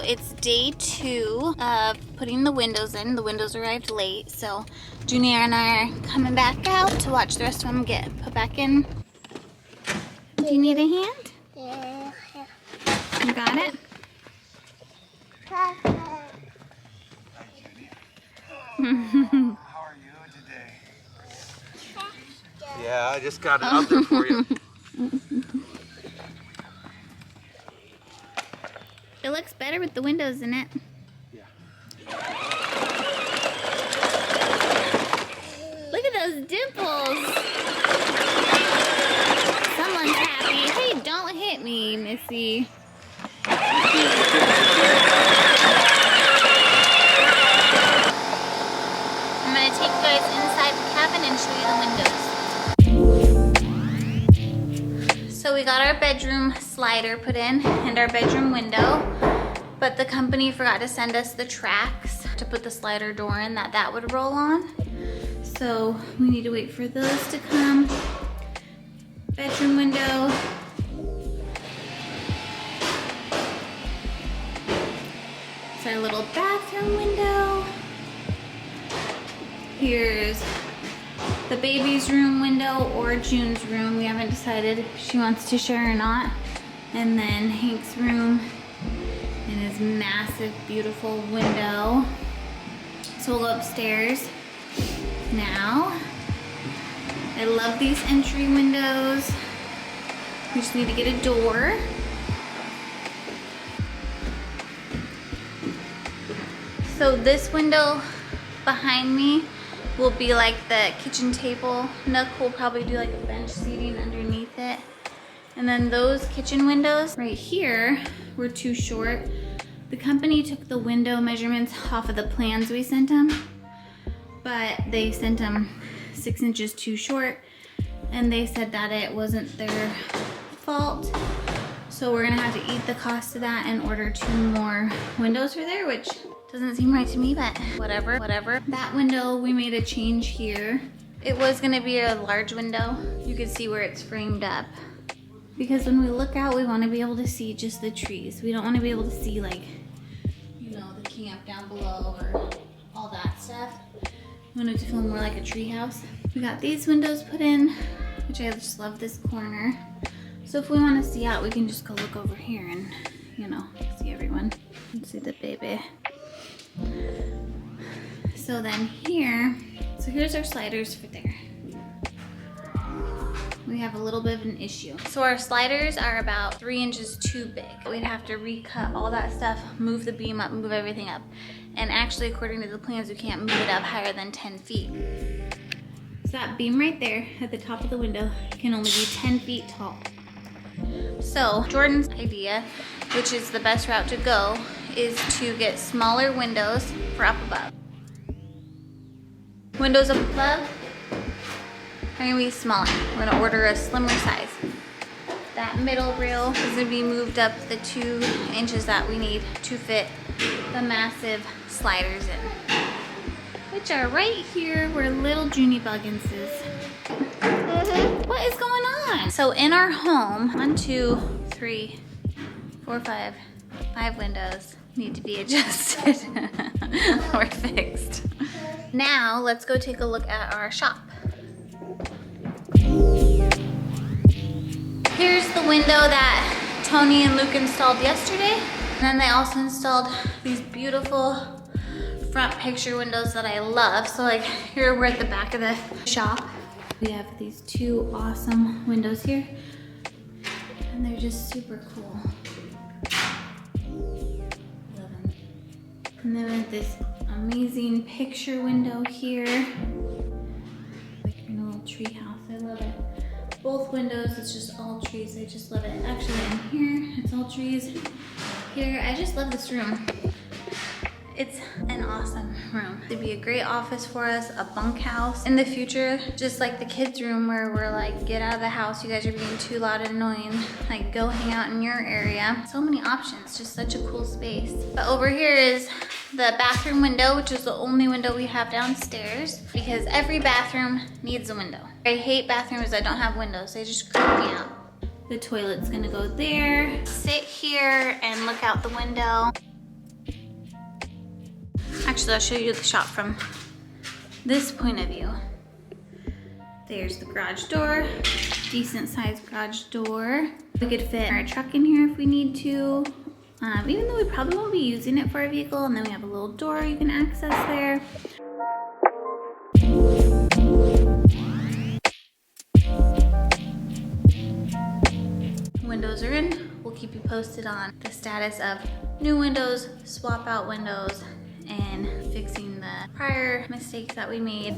it's day 2 of putting the windows in. The windows arrived late, so Junior and I are coming back out to watch the rest of them get put back in. Do you need a hand? Yeah. You got it? How are you today? Yeah, I just got it up there for you. It looks better with the windows in it. Yeah. Look at those dimples. Someone's happy. Hey, don't hit me, Missy. I'm gonna take you guys inside the cabin and show you the windows. So we got our bedroom slider put in and our bedroom window, but the company forgot to send us the tracks to put the slider door in that would roll on. So we need to wait for those to come. Bedroom window. It's our little bathroom window. Here's the baby's room window or June's room. We haven't decided if she wants to share or not. And then Hank's room and his massive, beautiful window. So we'll go upstairs now. I love these entry windows. We just need to get a door. So this window behind me will be like the kitchen table nook. We'll probably do like a bench seating underneath it. And then those kitchen windows right here were too short. The company took the window measurements off of the plans we sent them, but they sent them 6 inches too short, and they said that it wasn't their fault. So we're gonna have to eat the cost of that and order 2 more windows for there, which doesn't seem right to me, but whatever. That window, we made a change here. It was gonna be a large window. You can see where it's framed up. Because when we look out, we wanna be able to see just the trees. We don't wanna be able to see like, you know, the camp down below or all that stuff. We want it to feel more like a tree house. We got these windows put in, which I just love this corner. So if we wanna see out, we can just go look over here and, you know, see everyone and see the baby. So then here, so here's our sliders for there. We have a little bit of an issue. So our sliders are about 3 inches too big. We'd have to recut all that stuff, move the beam up, move everything up. And actually, according to the plans, we can't move it up higher than 10 feet. So that beam right there at the top of the window can only be 10 feet tall. So Jordan's idea, which is the best route to go, is to get smaller windows for up above. Windows up above are gonna be smaller. We're gonna order a slimmer size. That middle rail is gonna be moved up the 2 inches that we need to fit the massive sliders in, which are right here where little Junie Buggins is. What is going on? So in our home, 1, 2, 3, 4, 5 windows need to be adjusted or fixed. Now let's go take a look at our shop. Here's the window that Tony and Luke installed yesterday. And then they also installed these beautiful front picture windows that I love. So like here we're at the back of the shop. We have these 2 awesome windows here. And they're just super cool. Love them. And then with this amazing picture window here. Like in a little tree house, I love it. Both windows, it's just all trees. I just love it. Actually, in here, it's all trees. Here, I just love this room. It's an awesome room. It'd be a great office for us, a bunkhouse. In the future, just like the kids' room where we're like, get out of the house, you guys are being too loud and annoying. Like, go hang out in your area. So many options, just such a cool space. But over here is the bathroom window, which is the only window we have downstairs because every bathroom needs a window. I hate bathrooms that don't have windows. They just creep me out. The toilet's gonna go there. Sit here and look out the window. Actually, I'll show you the shop from this point of view. There's the garage door, decent sized garage door. We could fit our truck in here if we need to, even though we probably won't be using it for a vehicle. And then we have a little door you can access there. Windows are in. We'll keep you posted on the status of new windows, swap out windows, and fixing the prior mistakes that we made.